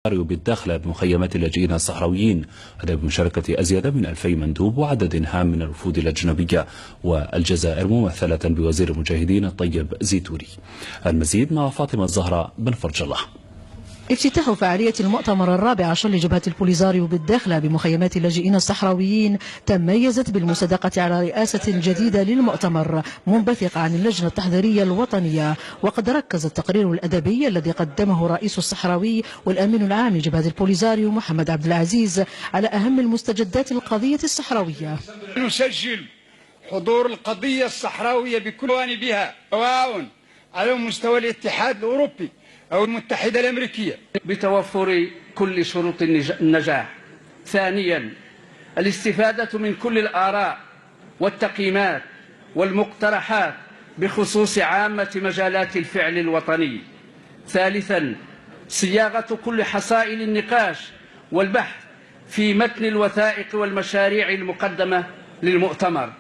بالداخل بمخيمات اللاجئين الصحراويين، هذا بمشاركة أزيد من 2000 مندوب وعدد هام من الوفود الأجنبية، والجزائر ممثلة بوزير المجاهدين الطيب زيتوني. المزيد مع فاطمة الزهراء بن فرج الله. افتتاح فعالية المؤتمر الرابع عشر لجبهة البوليزاريو بالداخلة بمخيمات اللاجئين الصحراويين تميزت بالمصادقة على رئاسة جديدة للمؤتمر منبثقة عن اللجنة التحضيرية الوطنية. وقد ركز التقرير الأدبي الذي قدمه رئيس الصحراوي والأمين العام لجبهة البوليزاريو محمد عبد العزيز على أهم المستجدات القضية الصحراوية. نسجل حضور القضية الصحراوية بكل جوانبها سواء على مستوى الاتحاد الأوروبي أو المتحدة الأمريكية بتوفر كل شروط النجاح. ثانيا، الاستفادة من كل الآراء والتقييمات والمقترحات بخصوص عامة مجالات الفعل الوطني. ثالثا، صياغة كل حصائل النقاش والبحث في متن الوثائق والمشاريع المقدمة للمؤتمر.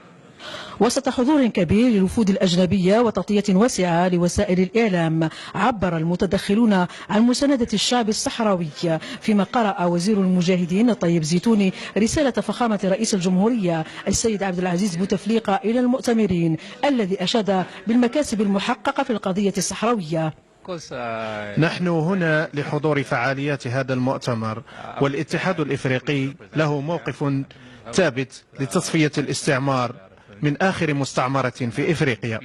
وسط حضور كبير للوفود الأجنبية وتغطية واسعة لوسائل الإعلام، عبر المتدخلون عن مساندة الشعب الصحراوي، فيما قرأ وزير المجاهدين الطيب زيتوني رسالة فخامة رئيس الجمهورية السيد عبد العزيز بوتفليقة إلى المؤتمرين، الذي أشاد بالمكاسب المحققة في القضية الصحراوية. نحن هنا لحضور فعاليات هذا المؤتمر، والاتحاد الإفريقي له موقف ثابت لتصفية الاستعمار من آخر مستعمرة في إفريقيا.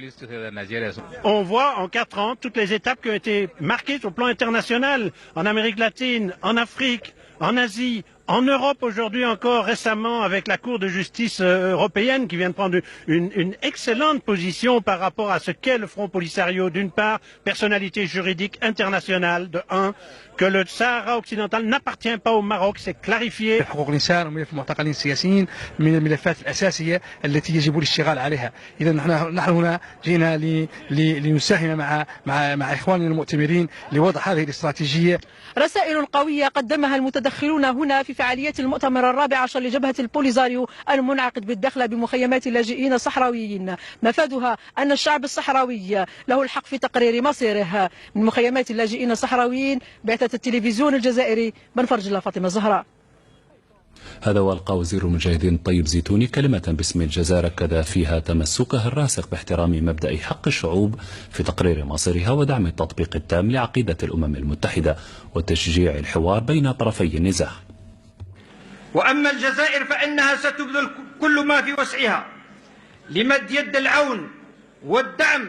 On voit en 4 ans toutes les étapes qui ont été marquées sur le plan international, en Amérique latine, en Afrique, en Asie, en Europe aujourd'hui encore récemment avec la Cour de justice européenne qui vient de prendre une excellente position par rapport à ce qu'est le Front Polisario. D'une part, personnalité juridique internationale de 1, que le Sahara occidental n'appartient pas au Maroc, c'est clarifié. حقوق الإنسان وملف المعتقلين السياسيين من الملفات الأساسية التي يجب الاشتغال عليها. إذا نحن هنا جينا لنساهم مع إخواننا المؤتمرين لوضع هذه الاستراتيجية. رسائل قوية قدمها المتدخلون هنا في فعاليات المؤتمر الرابع عشر لجبهة البوليزاريو المنعقد بالداخلة بمخيمات اللاجئين الصحراويين، مفادها أن الشعب الصحراوي له الحق في تقرير مصيره. من مخيمات اللاجئين الصحراويين بعثة التلفزيون الجزائري بن فرج الله فاطمة الزهراء. هذا وألقى وزير المجاهدين الطيب زيتوني كلمة باسم الجزائر أكد فيها تمسكها الراسخ باحترام مبدأ حق الشعوب في تقرير مصيرها ودعم التطبيق التام لعقيدة الأمم المتحدة وتشجيع الحوار بين طرفي النزاع. وأما الجزائر فإنها ستبذل كل ما في وسعها لمد يد العون والدعم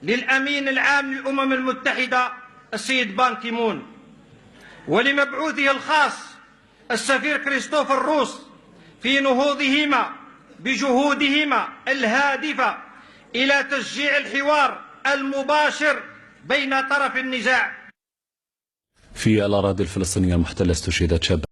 للأمين العام للأمم المتحدة السيد بان كيمون ولمبعوثه الخاص السفير كريستوفر روس في نهوضهما بجهودهما الهادفة إلى تشجيع الحوار المباشر بين طرف النزاع. في الأراضي الفلسطينية المحتلة استشهدت شاب